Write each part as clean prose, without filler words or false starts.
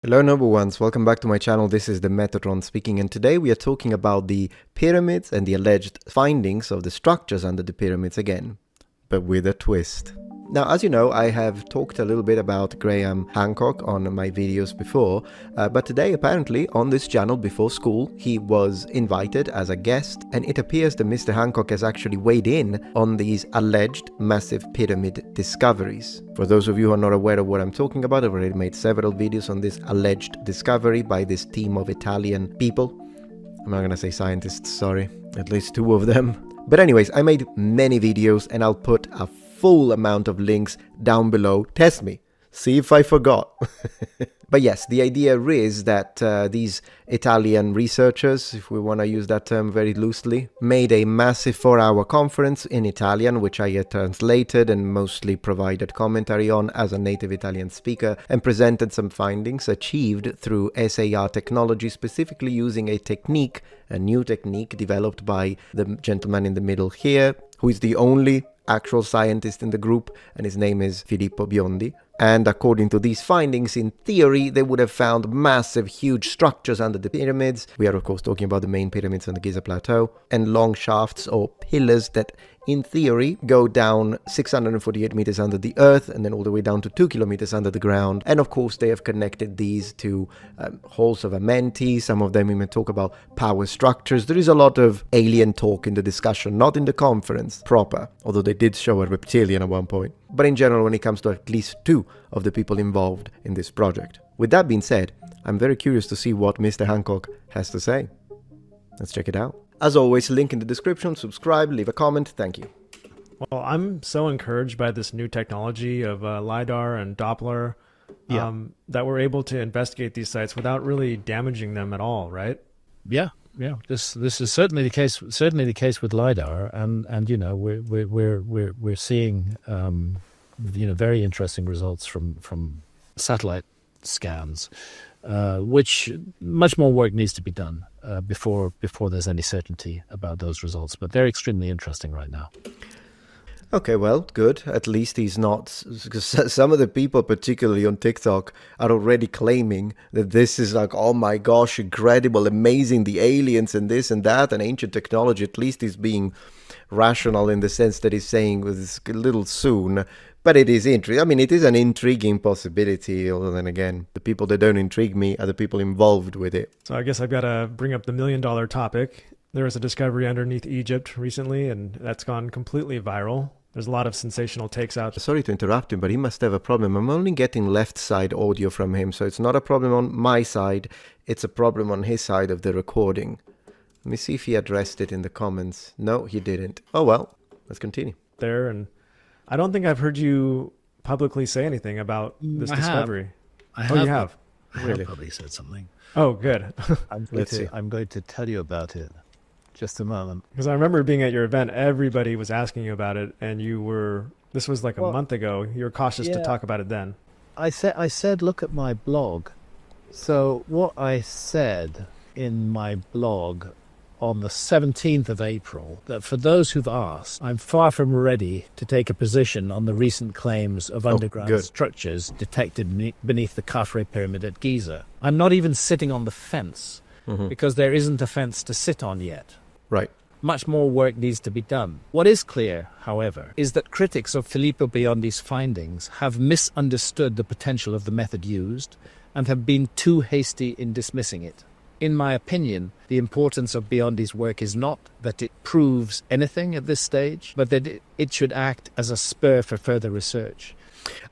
Hello number ones, welcome back to my channel. This is the Metatron speaking, and today we are talking about the pyramids and the alleged findings of the structures under the pyramids again, but with a twist. Now, as you know, I have talked a little bit about Graham Hancock on my videos before, but today apparently on this channel before school he was invited as a guest, and it appears that Mr. Hancock has actually weighed in on these alleged massive pyramid discoveries. For those of you who are not aware of what I'm talking about, I've already made several videos on this alleged discovery by this team of Italian people. I'm not going to say scientists, sorry, at least two of them. But anyways, I made many videos and I'll put a full amount of links down below. Test me. See if I forgot. But yes, the idea is that these Italian researchers, if we want to use that term very loosely, made a massive 4-hour conference in Italian, which I translated and mostly provided commentary on as a native Italian speaker, and presented some findings achieved through SAR technology, specifically using a new technique developed by the gentleman in the middle here, who is the only actual scientist in the group, and his name is Filippo Biondi. And according to these findings, in theory, they would have found massive, huge structures under the pyramids. We are, of course, talking about the main pyramids on the Giza plateau, and long shafts or pillars that, in theory, go down 648 meters under the earth and then all the way down to 2 kilometers under the ground. And of course, they have connected these to halls of Amenti. Some of them we may talk about power structures. There is a lot of alien talk in the discussion, not in the conference proper, although they did show a reptilian at one point. But in general, when it comes to at least two of the people involved in this project. With that being said, I'm very curious to see what Mr. Hancock has to say. Let's check it out. As always, link in the description, subscribe, leave a comment, thank you. Well, I'm so encouraged by this new technology of LiDAR and Doppler that we're able to investigate these sites without really damaging them at all, right? Yeah. This is certainly the case. Certainly the case with LiDAR, and you know we're seeing very interesting results from satellite scans, which much more work needs to be done before there's any certainty about those results. But they're extremely interesting right now. Okay, well, good. At least he's not, because some of the people, particularly on TikTok, are already claiming that this is like, oh my gosh, incredible, amazing, the aliens and this and that, and ancient technology. At least he's being rational in the sense that he's saying it's a little soon, but it is interesting. I mean, it is an intriguing possibility, although then again, the people that don't intrigue me are the people involved with it. So I guess I've got to bring up the million-dollar topic. There was a discovery underneath Egypt recently, and that's gone completely viral. There's a lot of sensational takes out. Sorry to interrupt him, but he must have a problem. I'm only getting left side audio from him, so it's not a problem on my side. It's a problem on his side of the recording. Let me see if he addressed it in the comments. No, he didn't. Oh well, let's continue. There, and I don't think I've heard you publicly say anything about this discovery. I have. You have? I Really? have probably said something. Oh, good. I'm going to tell you about it. Just a moment. Because I remember being at your event, everybody was asking you about it, and this was like a month ago, you were cautious to talk about it then. I said, look at my blog. So what I said in my blog on the 17th of April, that for those who've asked, I'm far from ready to take a position on the recent claims of underground structures detected beneath the Khafre pyramid at Giza. I'm not even sitting on the fence, because there isn't a fence to sit on yet. Right. Much more work needs to be done. What is clear, however, is that critics of Filippo Biondi's findings have misunderstood the potential of the method used and have been too hasty in dismissing it. In my opinion, the importance of Biondi's work is not that it proves anything at this stage, but that it should act as a spur for further research.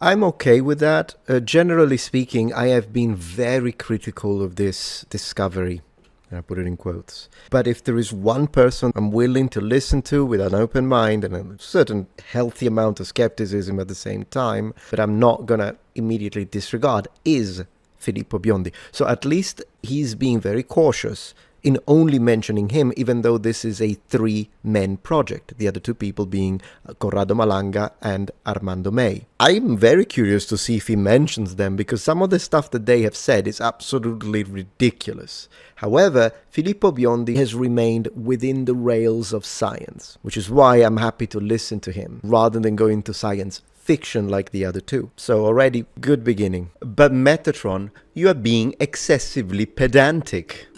I'm okay with that. Generally speaking, I have been very critical of this discovery. I put it in quotes. But if there is one person I'm willing to listen to with an open mind and a certain healthy amount of skepticism at the same time, but I'm not going to immediately disregard, is Filippo Biondi. So at least he's being very cautious in only mentioning him, even though this is a 3-man project, the other two people being Corrado Malanga and Armando May. I'm very curious to see if he mentions them, because some of the stuff that they have said is absolutely ridiculous. However, Filippo Biondi has remained within the rails of science, which is why I'm happy to listen to him, rather than go into science fiction like the other two. So already good beginning. But Metatron, you are being excessively pedantic.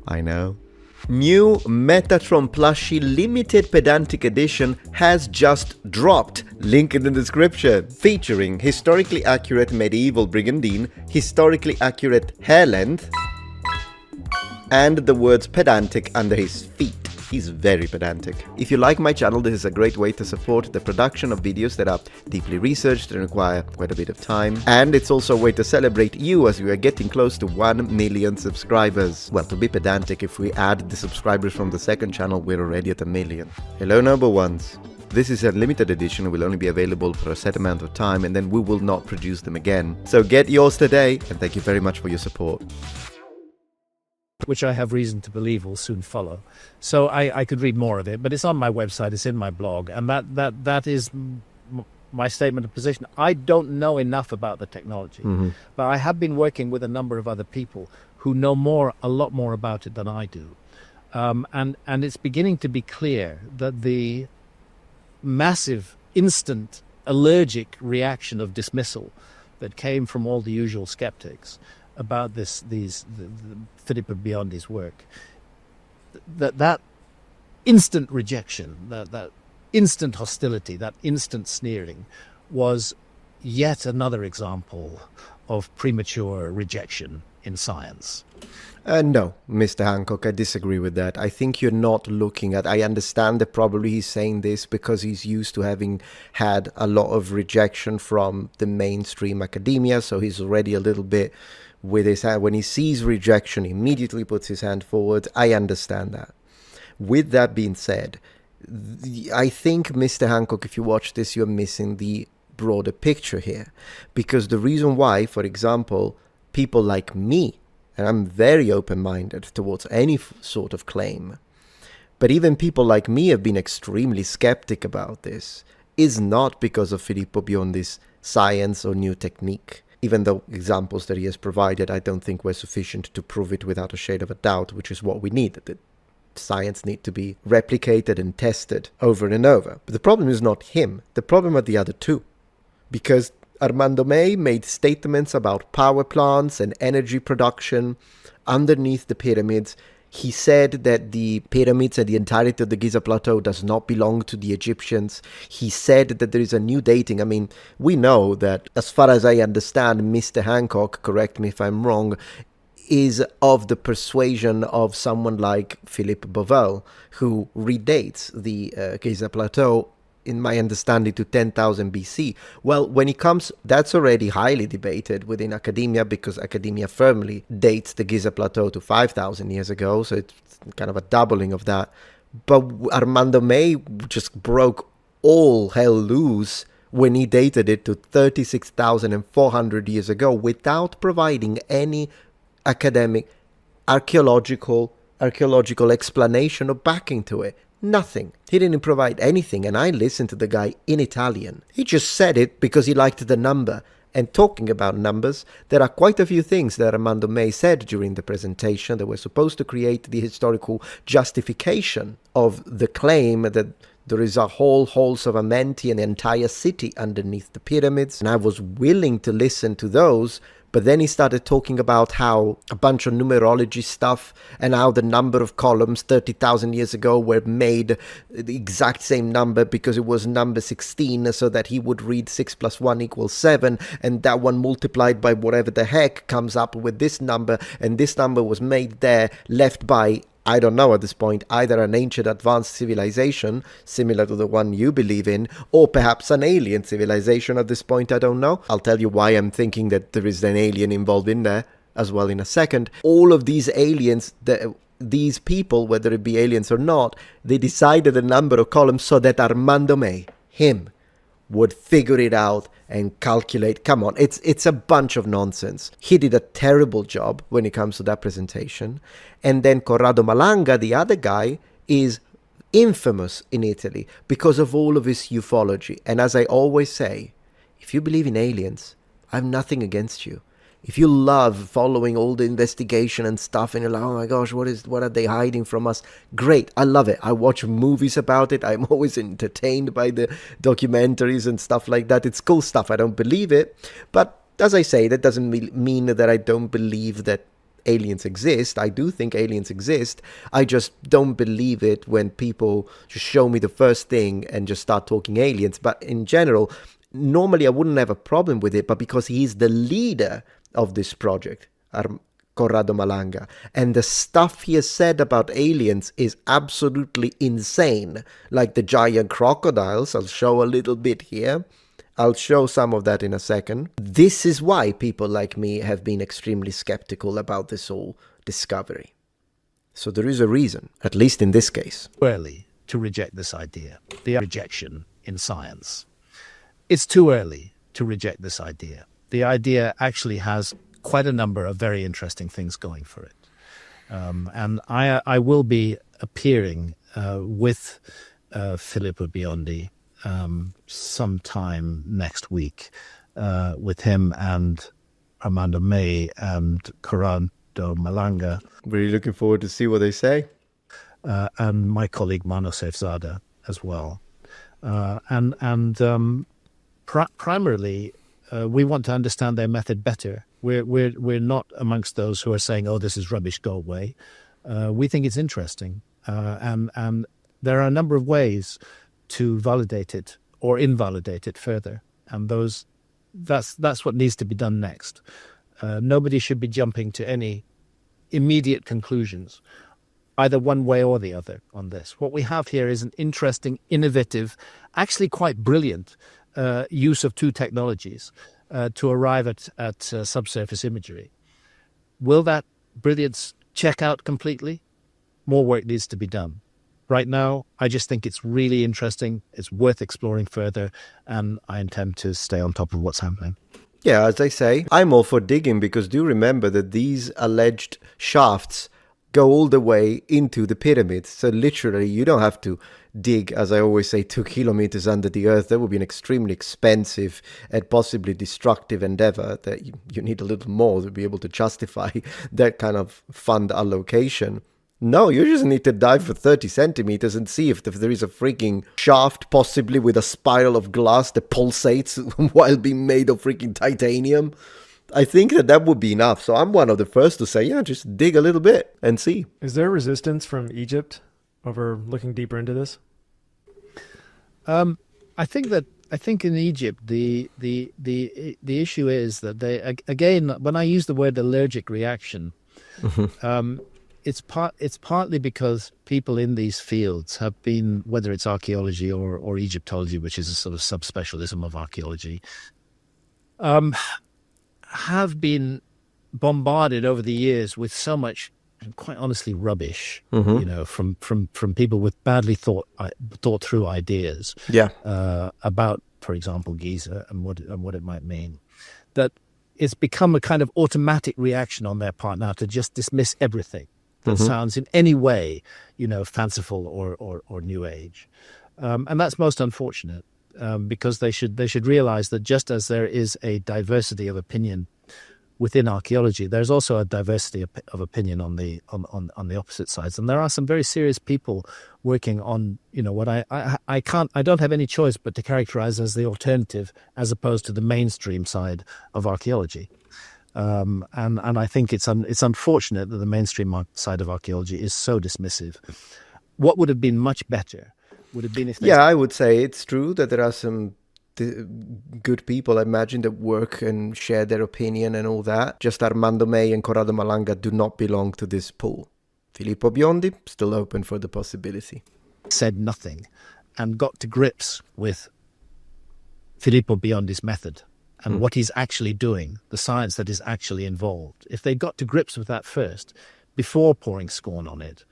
I know. New Metatron plushie limited pedantic edition has just dropped. Link in the description. Featuring historically accurate medieval brigandine, historically accurate hair length, and the words pedantic under his feet. He's very pedantic. If you like my channel, this is a great way to support the production of videos that are deeply researched and require quite a bit of time. And it's also a way to celebrate you as we are getting close to 1 million subscribers. Well, to be pedantic, if we add the subscribers from the second channel, we're already at 1 million. Hello, number ones. This is a limited edition and will only be available for a set amount of time, and then we will not produce them again. So get yours today, and thank you very much for your support. Which I have reason to believe will soon follow. So I could read more of it, but it's on my website, it's in my blog, and that is my statement of position. I don't know enough about the technology, but I have been working with a number of other people who know a lot more about it than I do. And it's beginning to be clear that the massive, instant, allergic reaction of dismissal that came from all the usual skeptics about the Filippo Biondi's work, that instant rejection, that instant hostility, that instant sneering was yet another example of premature rejection in science. No, Mr. Hancock, I disagree with that. I think you're not looking at... I understand that probably he's saying this because he's used to having had a lot of rejection from the mainstream academia, so he's already a little bit with his hand. When he sees rejection, he immediately puts his hand forward. I understand that. With that being said, I think, Mr. Hancock, if you watch this, you're missing the broader picture here. Because the reason why, for example, people like me, and I'm very open-minded towards any sort of claim, but even people like me have been extremely skeptic about this, is not because of Filippo Biondi's science or new technique. Even though examples that he has provided I don't think were sufficient to prove it without a shade of a doubt, which is what we need. That science need to be replicated and tested over and over. But the problem is not him. The problem are the other two. Because Armando May made statements about power plants and energy production underneath the pyramids. He said that the pyramids and the entirety of the Giza plateau does not belong to the Egyptians. He said that there is a new dating. I mean, we know that, as far as I understand, Mr. Hancock, correct me if I'm wrong, is of the persuasion of someone like Filippo Biondi, who redates the Giza plateau, in my understanding, to 10,000 BC. Well, when it comes, that's already highly debated within academia, because academia firmly dates the Giza plateau to 5,000 years ago, so it's kind of a doubling of that. But Armando May just broke all hell loose when he dated it to 36,400 years ago without providing any academic, archaeological explanation or backing to it. Nothing. He didn't provide anything, and I listened to the guy in Italian. He just said it because he liked the number. And talking about numbers, there are quite a few things that Armando May said during the presentation that were supposed to create the historical justification of the claim that there is a whole halls of Amenti and an entire city underneath the pyramids. And I was willing to listen to those. But then he started talking about how a bunch of numerology stuff and how the number of columns 30,000 years ago were made the exact same number because it was number 16, so that he would read 6 + 1 = 7, and that one multiplied by whatever the heck comes up with this number, and this number was made there, left by, I don't know at this point, either an ancient advanced civilization, similar to the one you believe in, or perhaps an alien civilization at this point, I don't know. I'll tell you why I'm thinking that there is an alien involved in there as well in a second. All of these aliens, these people, whether it be aliens or not, they decided a number of columns so that Armando May, him, would figure it out and calculate. Come on, it's a bunch of nonsense. He did a terrible job when it comes to that presentation. And then Corrado Malanga, the other guy, is infamous in Italy because of all of his ufology. And as I always say, if you believe in aliens, I have nothing against you. If you love following all the investigation and stuff, and you're like, oh my gosh, what are they hiding from us? Great, I love it. I watch movies about it. I'm always entertained by the documentaries and stuff like that. It's cool stuff. I don't believe it. But as I say, that doesn't mean that I don't believe that aliens exist. I do think aliens exist. I just don't believe it when people just show me the first thing and just start talking aliens. But in general, normally I wouldn't have a problem with it, but because he's the leader of this project, Corrado Malanga, and the stuff he has said about aliens is absolutely insane, like the giant crocodiles. I'll show a little bit here. I'll show some of that in a second. This is why people like me have been extremely skeptical about this whole discovery. So there is a reason, at least in this case. Early to reject this idea, the rejection in science. It's too early to reject this idea. The idea actually has quite a number of very interesting things going for it. And I will be appearing with Filippo Biondi sometime next week with him and Meli and Corrado Malanga. Really looking forward to see what they say. And my colleague Mano Sefzada as well. Primarily, we want to understand their method better. We're not amongst those who are saying, "Oh, this is rubbish, go away." We think it's interesting, and there are a number of ways to validate it or invalidate it further, and that's what needs to be done next. Nobody should be jumping to any immediate conclusions, either one way or the other on this. What we have here is an interesting, innovative, actually quite brilliant use of two technologies to arrive at subsurface imagery. Will that brilliance check out completely? More work needs to be done. Right now, I just think it's really interesting. It's worth exploring further, and I intend to stay on top of what's happening. Yeah, as I say, I'm all for digging, because do remember that these alleged shafts go all the way into the pyramids. So literally, you don't have to dig, as I always say, 2 kilometers under the earth. That would be an extremely expensive and possibly destructive endeavor that you need a little more to be able to justify that kind of fund allocation. No, you just need to dive for 30 centimeters and see if there is a freaking shaft, possibly with a spiral of glass that pulsates while being made of freaking titanium. I think that would be enough. So I'm one of the first to say, yeah, just dig a little bit and see. Is there resistance from Egypt over looking deeper into this? I think in Egypt the issue is that they, again, when I use the word allergic reaction, it's partly because people in these fields have been, whether it's archaeology or Egyptology, which is a sort of subspecialism of archaeology, have been bombarded over the years with so much, quite honestly, rubbish, from people with badly thought through ideas, about, for example, Giza and what it might mean, that it's become a kind of automatic reaction on their part now to just dismiss everything that sounds in any way, fanciful or new age, and that's most unfortunate. Because they should realize that just as there is a diversity of opinion within archaeology, there's also a diversity of opinion on the opposite sides, and there are some very serious people working on what I don't have any choice but to characterize as the alternative as opposed to the mainstream side of archaeology. And I think it's unfortunate that the mainstream side of archaeology is so dismissive. What would have been much better would have been if they... Yeah, I would say it's true that there are some good people, I imagine, that work and share their opinion and all that. Just Armando May and Corrado Malanga do not belong to this pool. Filippo Biondi, still open for the possibility. Said nothing and got to grips with Filippo Biondi's method and what he's actually doing, the science that is actually involved. If they got to grips with that first, before pouring scorn on it,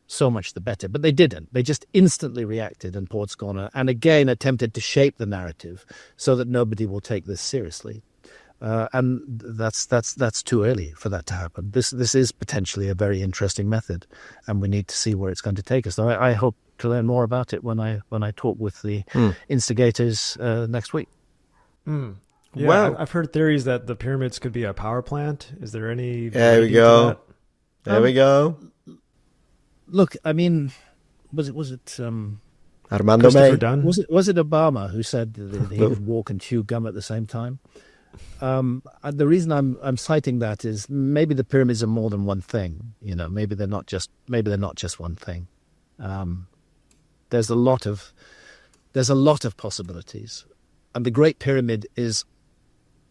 so much the better. But they didn't. They just instantly reacted and poured scorn on it, and again attempted to shape the narrative so that nobody will take this seriously. And that's too early for that to happen. This is potentially a very interesting method, and we need to see where it's going to take us. So I hope to learn more about it when I talk with the instigators next week. Yeah, Well, I've heard theories that the pyramids could be a power plant. Is there any there we validity to go. that? There we go. Look, I mean, was it Armando Christopher May. Dunn? was it Obama who said that he could walk and chew gum at the same time? The reason I'm citing that is maybe the pyramids are more than one thing. You know, maybe they're not just one thing. There's a lot of possibilities, and the Great Pyramid is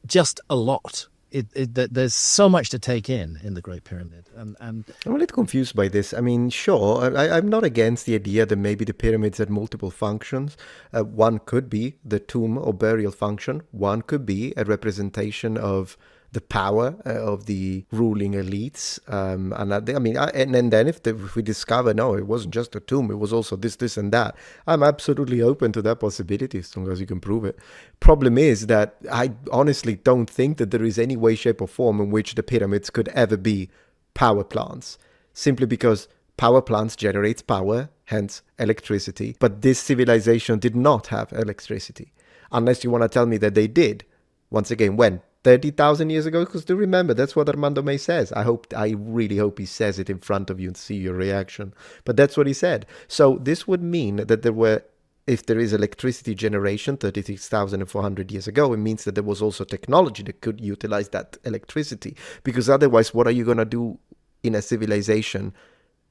just a lot. There's so much to take in the Great Pyramid, and I'm a little confused by this. I mean, sure, I'm not against the idea that maybe the pyramids had multiple functions. One could be the tomb or burial function. One could be a representation of the power of the ruling elites. And then if we discover, no, it wasn't just a tomb, it was also this, and that, I'm absolutely open to that possibility as long as you can prove it. Problem is that I honestly don't think that there is any way, shape, or form in which the pyramids could ever be power plants, simply because power plants generates power, hence electricity. But this civilization did not have electricity, unless you want to tell me that they did. Once again, when? 30,000 years ago? Because do remember, that's what Armando May says. I really hope he says it in front of you and see your reaction. But that's what he said. So this would mean that if there is electricity generation 36,400 years ago, it means that there was also technology that could utilize that electricity. Because otherwise, what are you going to do in a civilization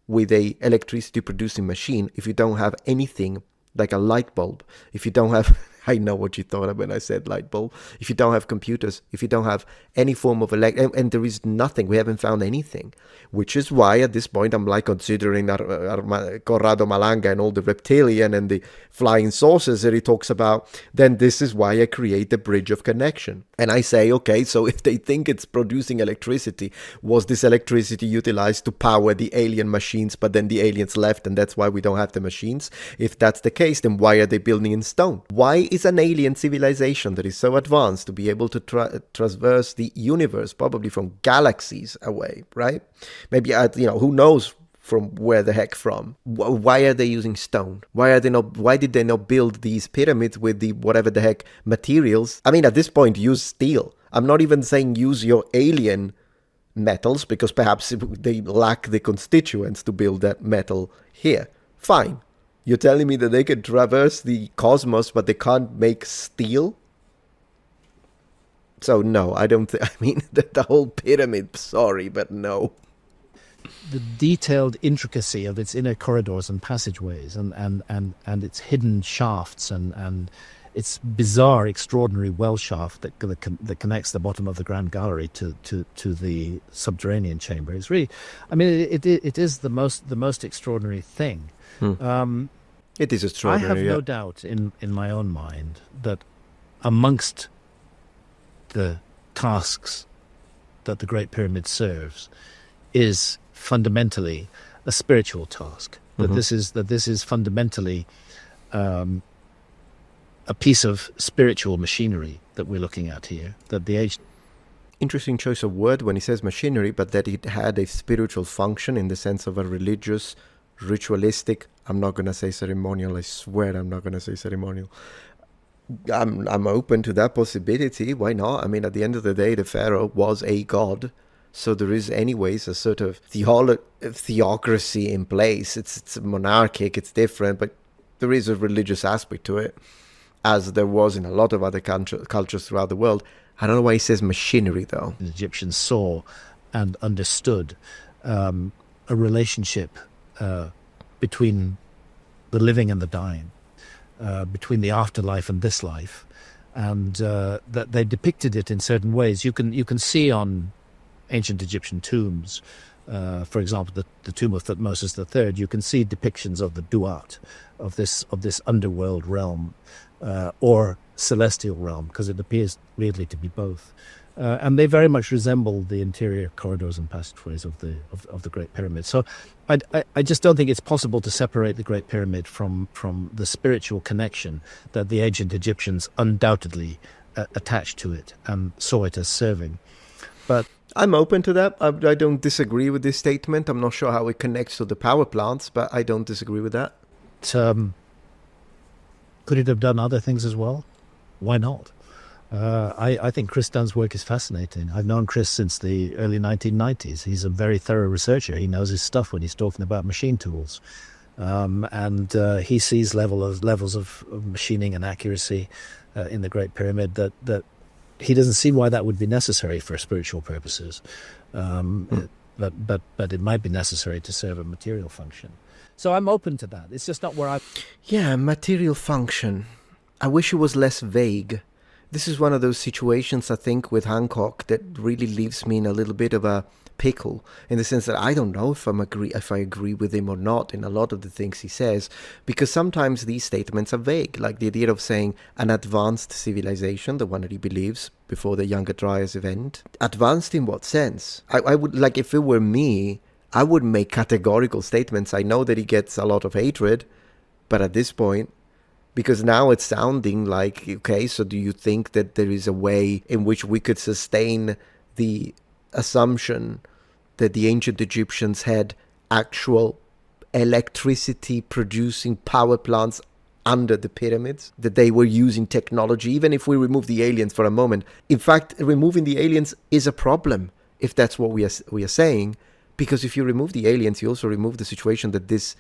with a electricity producing machine if you don't have anything like a light bulb? If you don't have... I know what you thought of when I said light bulb. If you don't have computers, if you don't have any form of and there is nothing, we haven't found anything, which is why at this point I'm like considering Corrado Malanga and all the reptilian and the flying saucers that he talks about. Then this is why I create the bridge of connection. And I say, okay, so if they think it's producing electricity, was this electricity utilized to power the alien machines, but then the aliens left and that's why we don't have the machines? If that's the case, then why are they building in stone? Why is an alien civilization that is so advanced to be able to traverse the universe, probably from galaxies away, right? Maybe, who knows from where the heck from? Why are they using stone? Why did they not build these pyramids with the whatever the heck materials? I mean, at this point, use steel. I'm not even saying use your alien metals, because perhaps they lack the constituents to build that metal here. Fine. You're telling me that they can traverse the cosmos, but they can't make steel? So no, I don't I mean, the whole pyramid, sorry, but no. the detailed intricacy of its inner corridors and passageways and its hidden shafts and its bizarre, extraordinary well shaft that connects the bottom of the Grand Gallery to the subterranean chamber is really, I mean, it is the most extraordinary thing. It is I extraordinary. have no doubt in my own mind that amongst the tasks that the Great Pyramid serves is fundamentally a spiritual task. That this is fundamentally a piece of spiritual machinery that we're looking at here. That the age. Interesting choice of word when he says machinery, but that it had a spiritual function in the sense of a religious, ritualistic. I'm not going to say ceremonial. I swear I'm not going to say ceremonial. I'm open to that possibility. Why not? I mean, at the end of the day, the pharaoh was a god. So there is anyways a sort of theocracy in place. It's monarchic, it's different, but there is a religious aspect to it, as there was in a lot of other cultures throughout the world. I don't know why he says machinery, though. The Egyptians saw and understood a relationship between the living and the dying, between the afterlife and this life, and that they depicted it in certain ways. You can see on ancient Egyptian tombs, for example, the tomb of Thutmose III, you can see depictions of the Duat, of this underworld realm, or celestial realm, because it appears weirdly to be both. And they very much resemble the interior corridors and passageways of the Great Pyramid. So I just don't think it's possible to separate the Great Pyramid from the spiritual connection that the ancient Egyptians undoubtedly attached to it and saw it as serving. But I'm open to that. I don't disagree with this statement. I'm not sure how it connects to the power plants, but I don't disagree with that. could it have done other things as well? Why not? I think Chris Dunn's work is fascinating. I've known Chris since the early 1990s. He's a very thorough researcher. He knows his stuff when he's talking about machine tools. And he sees levels of machining and accuracy in the Great Pyramid that he doesn't see why that would be necessary for spiritual purposes. But it might be necessary to serve a material function. So I'm open to that. It's just not where I... Yeah, material function. I wish it was less vague. This is one of those situations, I think, with Hancock that really leaves me in a little bit of a pickle, in the sense that I don't know if I agree with him or not in a lot of the things he says, because sometimes these statements are vague, like the idea of saying an advanced civilization, the one that he believes before the Younger Dryas event. Advanced in what sense? I would, like, if it were me, I would make categorical statements. I know that he gets a lot of hatred, but at this point, because now it's sounding like, okay, so do you think that there is a way in which we could sustain the assumption that the ancient Egyptians had actual electricity producing power plants under the pyramids, that they were using technology, even if we remove the aliens for a moment? In fact, removing the aliens is a problem, if that's what we are saying, because if you remove the aliens, you also remove the situation that this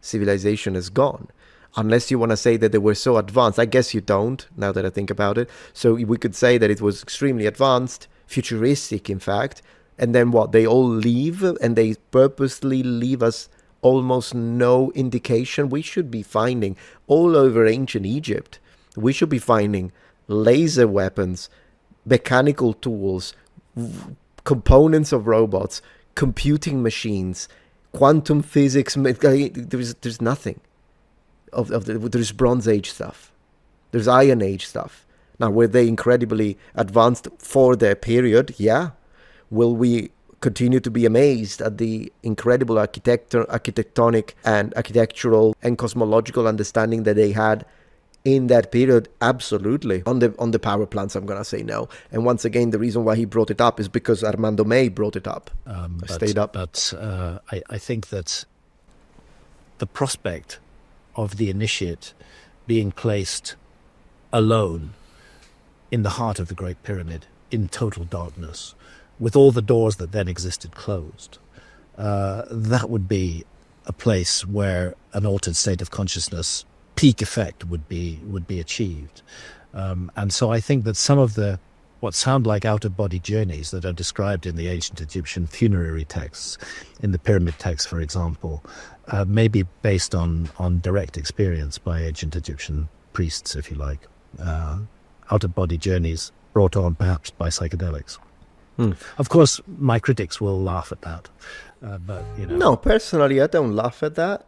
civilization is gone. Unless you want to say that they were so advanced. I guess you don't, now that I think about it. So we could say that it was extremely advanced, futuristic, in fact. And then what? They all leave, and they purposely leave us almost no indication. We should be finding all over ancient Egypt, we should be finding laser weapons, mechanical tools, components of robots, computing machines, quantum physics. There's nothing. There's Bronze Age stuff. There's Iron Age stuff. Now, were they incredibly advanced for their period? Yeah. Will we continue to be amazed at the incredible architectonic and architectural and cosmological understanding that they had in that period? Absolutely. On the power plants, I'm going to say no. And once again, the reason why he brought it up is because Armando May brought it up. Stayed up. But I think that the prospect of the initiate being placed alone in the heart of the Great Pyramid, in total darkness, with all the doors that then existed closed, that would be a place where an altered state of consciousness, peak effect, would be achieved. And so I think that some of the what sound like out-of-body journeys that are described in the ancient Egyptian funerary texts, in the pyramid texts, for example, may be based on direct experience by ancient Egyptian priests, if you like. Out-of-body journeys brought on perhaps by psychedelics. Of course, my critics will laugh at that. But you know. No, personally, I don't laugh at that.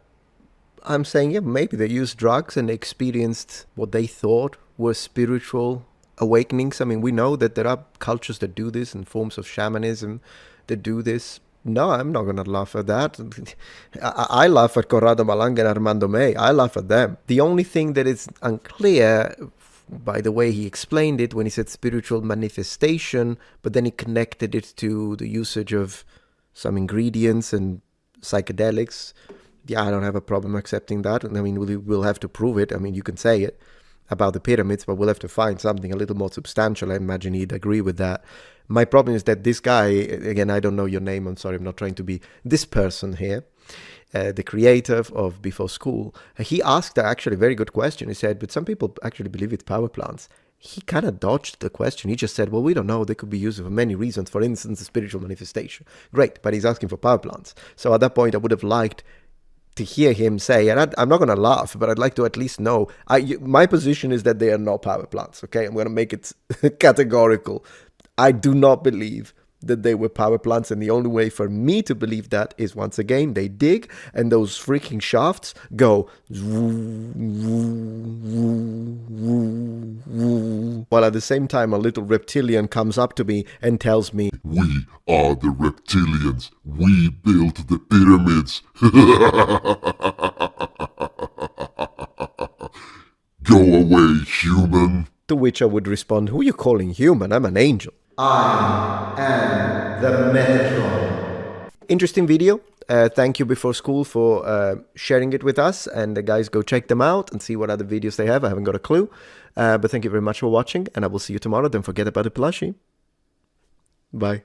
I'm saying, yeah, maybe they used drugs and experienced what they thought were spiritual awakenings. I mean, we know that there are cultures that do this and forms of shamanism that do this. No, I'm not going to laugh at that. I laugh at Corrado Malanga and Armando May. I laugh at them. The only thing that is unclear, by the way he explained it when he said spiritual manifestation, but then he connected it to the usage of some ingredients and psychedelics. Yeah, I don't have a problem accepting that. I mean, we'll have to prove it. I mean, you can say it about the pyramids, but we'll have to find something a little more substantial. I imagine he'd agree with that. My problem is that this guy, again, I don't know your name, I'm sorry, I'm not trying to be this person here, the creator of Before School, he asked actually a very good question. He said, but some people actually believe it's power plants. He kind of dodged the question. He just said, well, we don't know. They could be used for many reasons. For instance, a spiritual manifestation. Great, but he's asking for power plants. So at that point, I would have liked to hear him say, and I'm not going to laugh, but I'd like to at least know, my position is that they are not power plants, okay? I'm going to make it categorical. I do not believe that they were power plants, and the only way for me to believe that is, once again, they dig, and those freaking shafts go, while at the same time a little reptilian comes up to me and tells me, "We are the reptilians. We built the pyramids." Go away, human. To which I would respond, who are you calling human? I'm an angel. I am the Metatron. Interesting video. thank you before school for sharing it with us. And guys, go check them out and see what other videos they have. I haven't got a clue. But thank you very much for watching, and I will see you tomorrow. Don't forget about the plushie. Bye.